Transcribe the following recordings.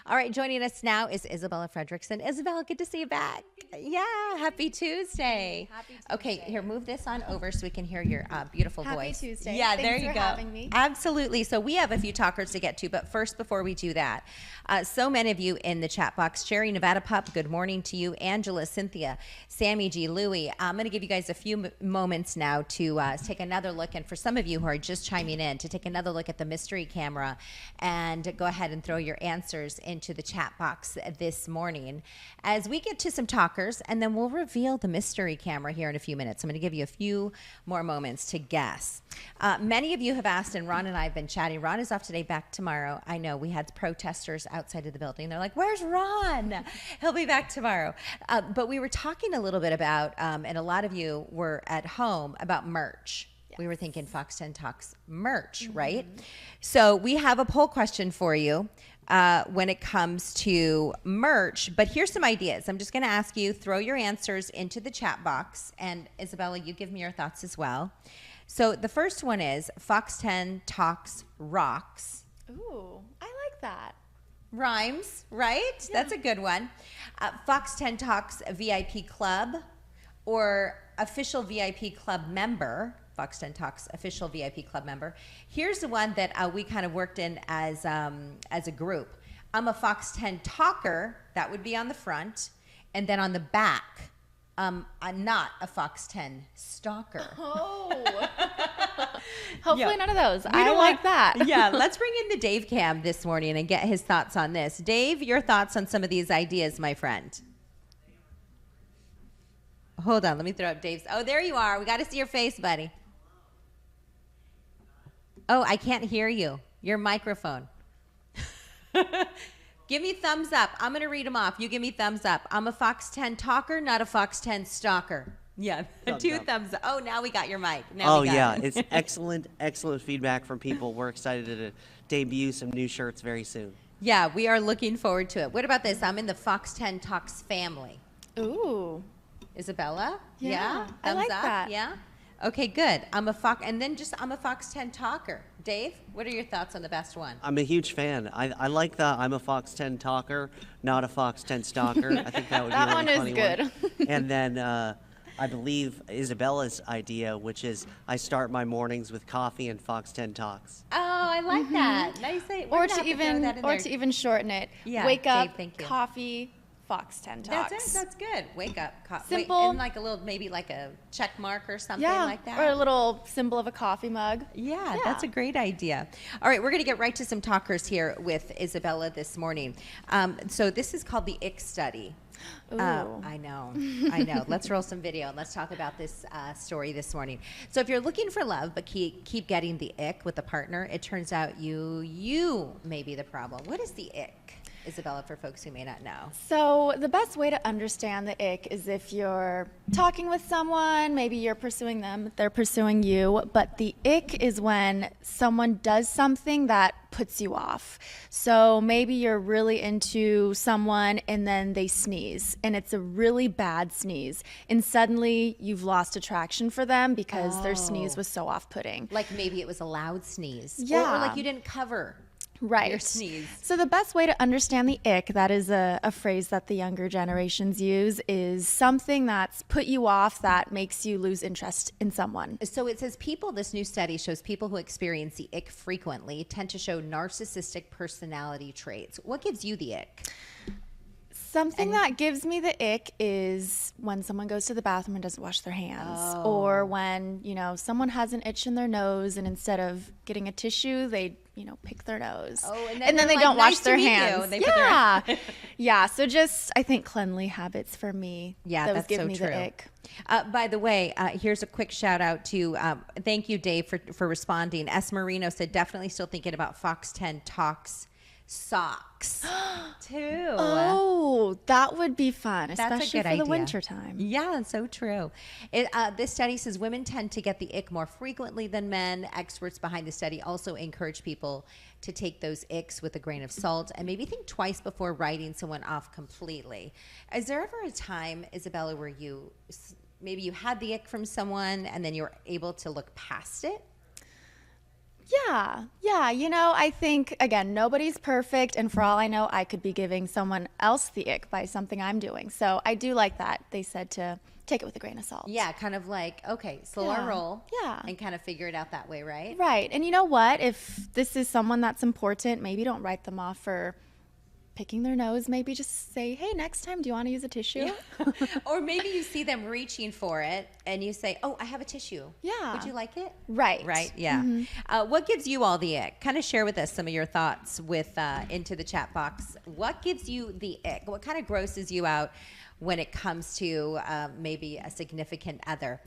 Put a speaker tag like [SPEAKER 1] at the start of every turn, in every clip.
[SPEAKER 1] All right, joining us now is Isabella Fredrickson. Isabella, good to see you back. Yeah, happy Tuesday.
[SPEAKER 2] Happy Tuesday.
[SPEAKER 1] Okay, here, move this on over so we can hear your beautiful
[SPEAKER 2] Happy
[SPEAKER 1] voice.
[SPEAKER 2] Tuesday.
[SPEAKER 1] Yeah,
[SPEAKER 2] Thanks
[SPEAKER 1] there you
[SPEAKER 2] for
[SPEAKER 1] go.
[SPEAKER 2] having me.
[SPEAKER 1] Absolutely. So we have a few talkers to get to, but first, before we do that, so many of you in the chat box, Sherry Nevada Pup, good morning to you. Angela, Cynthia, Sammy G, Louie. I'm going to give you guys a few moments now to take another look, and for some of you who are just chiming in, to take another look at the mystery camera and go ahead and throw your answers into the chat box this morning as we get to some talkers, and then we'll reveal the mystery camera here in a few minutes. I'm going to give you a few more moments to guess. Many of you have asked, and Ron and I have been chatting. Ron is off today, back tomorrow. I know we had protesters outside of the building. They're like, "Where's Ron?" He'll be back tomorrow. But we were talking a little bit about, and a lot of you were at home, about merch. We were thinking Fox 10 Talks merch, right? So we have a poll question for you when it comes to merch. But here's some ideas. I'm just going to ask you, throw your answers into the chat box. And Isabella, you give me your thoughts as well. So the first one is Fox 10 Talks rocks.
[SPEAKER 2] Ooh, I like that.
[SPEAKER 1] Rhymes, right? Yeah. That's a good one. Fox 10 Talks VIP Club or official VIP Club member. Fox 10 Talks official VIP Club member. Here's the one that we kind of worked in as a group. I'm a Fox 10 talker. That would be on the front. And then on the back, I'm not a Fox 10 stalker.
[SPEAKER 2] Oh. Hopefully none of those. I like that.
[SPEAKER 1] Yeah, let's bring in the Dave Cam this morning and get his thoughts on this. Dave, your thoughts on some of these ideas, my friend. Hold on, let me throw up Dave's. Oh, there you are. We got to see your face, buddy. Oh, I can't hear you. Your microphone. Give me thumbs up. I'm going to read them off. You give me thumbs up. I'm a Fox 10 talker, not a Fox 10 stalker. Yeah, thumbs up. Oh, now we got your mic.
[SPEAKER 3] It's excellent feedback from people. We're excited to debut some new shirts very soon.
[SPEAKER 1] Yeah, we are looking forward to it. What about this? I'm in the Fox 10 Talks family.
[SPEAKER 2] Ooh.
[SPEAKER 1] Isabella?
[SPEAKER 2] Yeah,
[SPEAKER 1] Thumbs
[SPEAKER 2] I like
[SPEAKER 1] up?
[SPEAKER 2] that.
[SPEAKER 1] Yeah? Okay, good. I'm a Fox 10 talker. Dave, what are your thoughts on the best one?
[SPEAKER 3] I'm a huge fan. I like the I'm a Fox 10 talker, not a Fox 10 stalker. I think that would be a really funny
[SPEAKER 2] good.
[SPEAKER 3] And then I believe Isabella's idea, which is I start my mornings with coffee and Fox 10 Talks.
[SPEAKER 1] Oh, I like that. Nice.
[SPEAKER 2] Or to even shorten it.
[SPEAKER 1] Yeah,
[SPEAKER 2] Wake up,
[SPEAKER 1] Dave, thank you.
[SPEAKER 2] Coffee, Fox 10 Talks.
[SPEAKER 1] That's it. That's good. Wake up.
[SPEAKER 2] Simple.
[SPEAKER 1] And like a little, maybe like a check mark or something like that.
[SPEAKER 2] Or a little symbol of a coffee mug.
[SPEAKER 1] Yeah, that's a great idea. All right, we're going to get right to some talkers here with Isabella this morning. So this is called the Ick Study. I know. Let's roll some video and let's talk about this story this morning. So if you're looking for love but keep getting the ick with a partner, it turns out you may be the problem. What is the ick, Isabella, for folks who may not know?
[SPEAKER 2] So the best way to understand the ick is if you're talking with someone, maybe you're pursuing them, they're pursuing you, but the ick is when someone does something that puts you off. So maybe you're really into someone and then they sneeze and it's a really bad sneeze and suddenly you've lost attraction for them because their sneeze was so off-putting.
[SPEAKER 1] Like maybe it was a loud sneeze.
[SPEAKER 2] Yeah.
[SPEAKER 1] Or like you didn't cover your sneeze.
[SPEAKER 2] So the best way to understand the ick, that is a phrase that the younger generations use, is something that's put you off that makes you lose interest in someone.
[SPEAKER 1] So it says this new study shows people who experience the ick frequently tend to show narcissistic personality traits. What gives you the ick?
[SPEAKER 2] Something that gives me the ick is when someone goes to the bathroom and doesn't wash their hands, or when, someone has an itch in their nose and instead of getting a tissue, they, pick their nose.
[SPEAKER 1] Oh, and
[SPEAKER 2] then they
[SPEAKER 1] like,
[SPEAKER 2] don't
[SPEAKER 1] nice
[SPEAKER 2] wash their hands.
[SPEAKER 1] They put
[SPEAKER 2] Yeah, so just, I think cleanly habits for me.
[SPEAKER 1] Yeah,
[SPEAKER 2] those give
[SPEAKER 1] so
[SPEAKER 2] me
[SPEAKER 1] true.
[SPEAKER 2] The ick.
[SPEAKER 1] By the way, here's a quick shout out to, thank you, Dave, for responding. S. Marino said, definitely still thinking about Fox 10 Talks socks too.
[SPEAKER 2] Oh, that would be fun,
[SPEAKER 1] That's
[SPEAKER 2] especially
[SPEAKER 1] a good
[SPEAKER 2] for
[SPEAKER 1] idea.
[SPEAKER 2] the winter time.
[SPEAKER 1] Yeah, so true. This study says women tend to get the ick more frequently than men. Experts behind the study also encourage people to take those icks with a grain of salt and maybe think twice before writing someone off completely. Is there ever a time, Isabella, where maybe you had the ick from someone and then you were able to look past it?
[SPEAKER 2] Yeah. I think, again, nobody's perfect. And for all I know, I could be giving someone else the ick by something I'm doing. So I do like that. They said to take it with a grain of salt.
[SPEAKER 1] Yeah, kind of like, okay, slow our roll.
[SPEAKER 2] Yeah.
[SPEAKER 1] And kind of figure it out that way, right?
[SPEAKER 2] Right. And you know what? If this is someone that's important, maybe don't write them off for picking their nose. Maybe just say, hey, next time, do you want to use a tissue?
[SPEAKER 1] Or maybe you see them reaching for it and you say, oh, I have a tissue.
[SPEAKER 2] Yeah.
[SPEAKER 1] Would you like it?
[SPEAKER 2] Right.
[SPEAKER 1] Right. Yeah. What gives you all the ick? Kind of share with us some of your thoughts with into the chat box. What gives you the ick? What kind of grosses you out when it comes to maybe a significant other?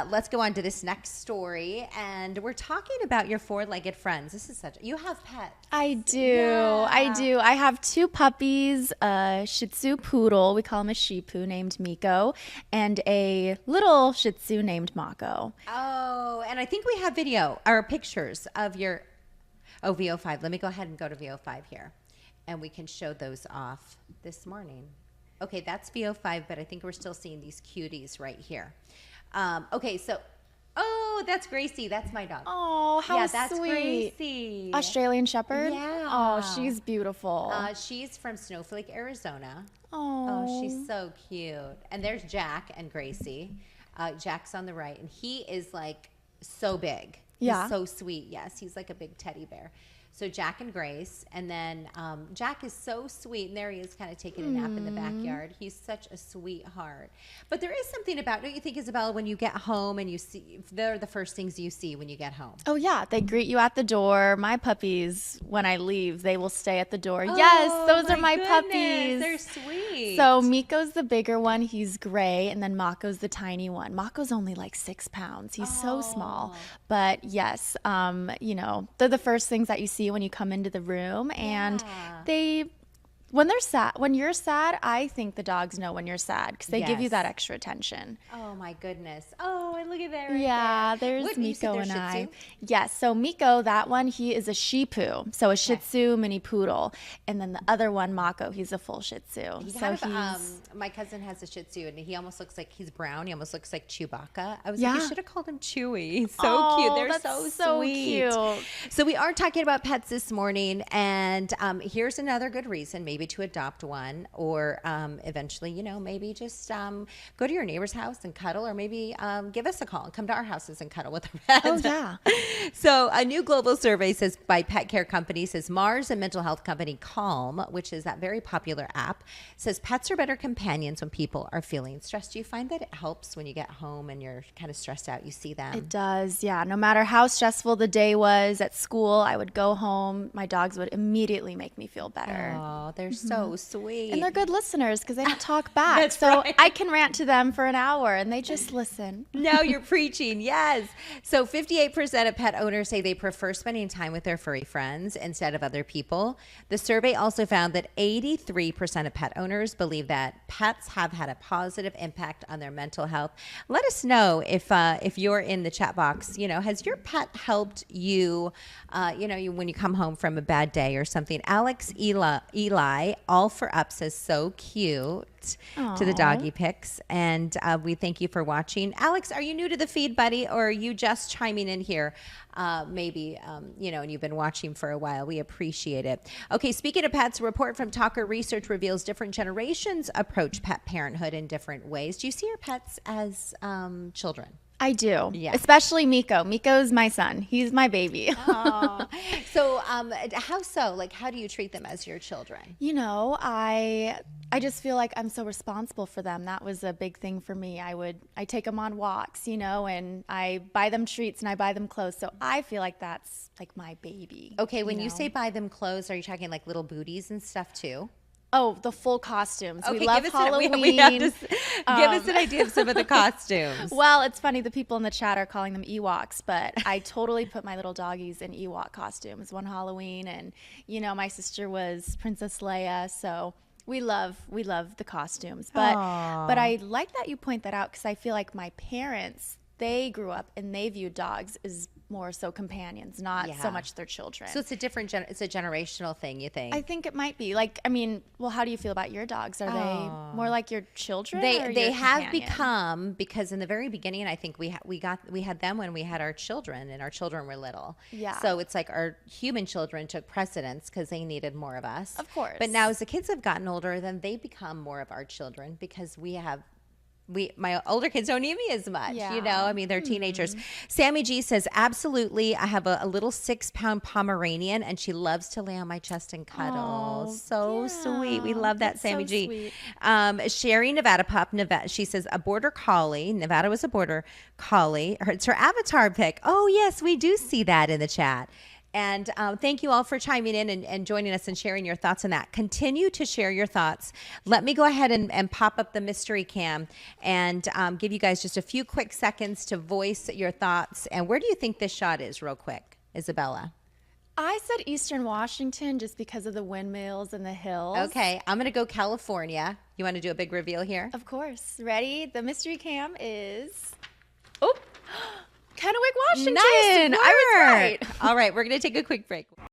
[SPEAKER 1] Let's go on to this next story. And we're talking about your four-legged friends. This is you have pets.
[SPEAKER 2] I do. I have two puppies, a Shih Tzu poodle, we call him a Shih Poo, named Miko, and a little Shih Tzu named Mako.
[SPEAKER 1] Oh, and I think we have video or pictures of your VO5. Let me go ahead and go to VO5 here. And we can show those off this morning. Okay, that's VO5, but I think we're still seeing these cuties right here. Okay, so, that's Gracie. That's my dog.
[SPEAKER 2] Oh, how
[SPEAKER 1] yeah, that's
[SPEAKER 2] sweet.
[SPEAKER 1] Gracie.
[SPEAKER 2] Australian Shepherd?
[SPEAKER 1] Yeah.
[SPEAKER 2] Oh, she's beautiful.
[SPEAKER 1] She's from Snowflake, Arizona.
[SPEAKER 2] Oh.
[SPEAKER 1] Oh, she's so cute. And there's Jack and Gracie. Jack's on the right, and he is like so big.
[SPEAKER 2] Yeah.
[SPEAKER 1] He's so sweet. Yes, he's like a big teddy bear. So Jack and Grace, and then Jack is so sweet, and there he is kind of taking a nap in the backyard. He's such a sweetheart. But there is something about, don't you think, Isabella, when you get home and you see, they're the first things you see when you get home.
[SPEAKER 2] Oh, yeah. They greet you at the door. My puppies, when I leave, they will stay at the door. Yes, those are my puppies.
[SPEAKER 1] They're sweet.
[SPEAKER 2] So Miko's the bigger one. He's gray. And then Mako's the tiny one. Mako's only like 6 pounds. He's so small. But yes, they're the first things that you see when you come into the room, and when you're sad, I think the dogs know when you're sad because they give you that extra attention.
[SPEAKER 1] Oh my goodness. Oh, and look at that
[SPEAKER 2] There's Miko and I. Yes, so Miko, that one, he is a Shih Poo, so a Shih Tzu mini poodle, and then the other one, Mako, he's a full Shih Tzu.
[SPEAKER 1] My cousin has a Shih Tzu, and he almost looks like he's brown. He almost looks like Chewbacca. I was like, you should have called him Chewy. He's so cute. They're so sweet.
[SPEAKER 2] Cute.
[SPEAKER 1] So we are talking about pets this morning, and here's another good reason, maybe to adopt one, or eventually, maybe just go to your neighbor's house and cuddle, or maybe give us a call and come to our houses and cuddle with our pets.
[SPEAKER 2] Oh, yeah.
[SPEAKER 1] So a new global survey says by pet care company says Mars and mental health company Calm, which is that very popular app, says pets are better companions when people are feeling stressed. Do you find that it helps when you get home and you're kind of stressed out, you see them?
[SPEAKER 2] It does, yeah. No matter how stressful the day was at school, I would go home. My dogs would immediately make me feel better.
[SPEAKER 1] Oh, they're so sweet.
[SPEAKER 2] And they're good listeners because they don't talk back. So I can rant to them for an hour and they just listen.
[SPEAKER 1] Now you're preaching. Yes. So 58% of pet owners say they prefer spending time with their furry friends instead of other people. The survey also found that 83% of pet owners believe that pets have had a positive impact on their mental health. Let us know if you're in the chat box, has your pet helped you, when you come home from a bad day or something? Alex Eli, all for up, says so cute. To the doggy pics, and we thank you for watching. Alex, are you new to the feed, buddy, or are you just chiming in here? And you've been watching for a while. We appreciate it. Okay, speaking of pets, a report from Talker Research reveals different generations approach pet parenthood in different ways. Do you see your pets as children?
[SPEAKER 2] I do.
[SPEAKER 1] Yeah.
[SPEAKER 2] Especially Miko. Miko's my son. He's my baby.
[SPEAKER 1] So how so? Like, how do you treat them as your children?
[SPEAKER 2] I just feel like I'm so responsible for them. That was a big thing for me. I take them on walks, and I buy them treats and I buy them clothes. So I feel like that's like my baby.
[SPEAKER 1] Okay, when you say buy them clothes, are you talking like little booties and stuff too?
[SPEAKER 2] Oh, the full costumes.
[SPEAKER 1] Okay,
[SPEAKER 2] we love Halloween.
[SPEAKER 1] We have to give us an idea of some of the costumes.
[SPEAKER 2] Well, it's funny. The people in the chat are calling them Ewoks, but I totally put my little doggies in Ewok costumes one Halloween. And, my sister was Princess Leia, so we love the costumes. But I like that you point that out because I feel like my parents, they grew up and they viewed dogs as more so companions, not
[SPEAKER 1] Yeah.
[SPEAKER 2] so much their children.
[SPEAKER 1] So it's a different, it's a generational thing, you think?
[SPEAKER 2] I think it might be. Like, I mean, well, how do you feel about your dogs? Are they more like your children? or
[SPEAKER 1] They
[SPEAKER 2] your
[SPEAKER 1] have
[SPEAKER 2] companion?
[SPEAKER 1] become, because in the very beginning, I think we had them when we had our children, and our children were little.
[SPEAKER 2] Yeah.
[SPEAKER 1] So it's like our human children took precedence because they needed more of us.
[SPEAKER 2] Of course.
[SPEAKER 1] But now as the kids have gotten older, then they become more of our children because my older kids don't need me as much,
[SPEAKER 2] Yeah.
[SPEAKER 1] you know, I mean, they're teenagers. Sammy G says, absolutely. I have a little 6-pound Pomeranian and she loves to lay on my chest and cuddle.
[SPEAKER 2] Oh,
[SPEAKER 1] So sweet. We
[SPEAKER 2] yeah.
[SPEAKER 1] love that,
[SPEAKER 2] That's
[SPEAKER 1] Sammy
[SPEAKER 2] so
[SPEAKER 1] G.
[SPEAKER 2] sweet.
[SPEAKER 1] Sherry Nevada Pup, she says a border collie. Nevada was a border collie. It's her avatar pic. Oh yes, we do see that in the chat. And thank you all for chiming in and joining us and sharing your thoughts on that. Continue to share your thoughts. Let me go ahead and pop up the mystery cam and give you guys just a few quick seconds to voice your thoughts. And where do you think this shot is, real quick, Isabella?
[SPEAKER 2] I said Eastern Washington just because of the windmills and the hills.
[SPEAKER 1] Okay, I'm going to go California. You want to do a big reveal here?
[SPEAKER 2] Of course. Ready? The mystery cam is... Oh! Kennewick, Washington.
[SPEAKER 1] Nice
[SPEAKER 2] I was
[SPEAKER 1] work.
[SPEAKER 2] right.
[SPEAKER 1] All right, we're going to take a quick break.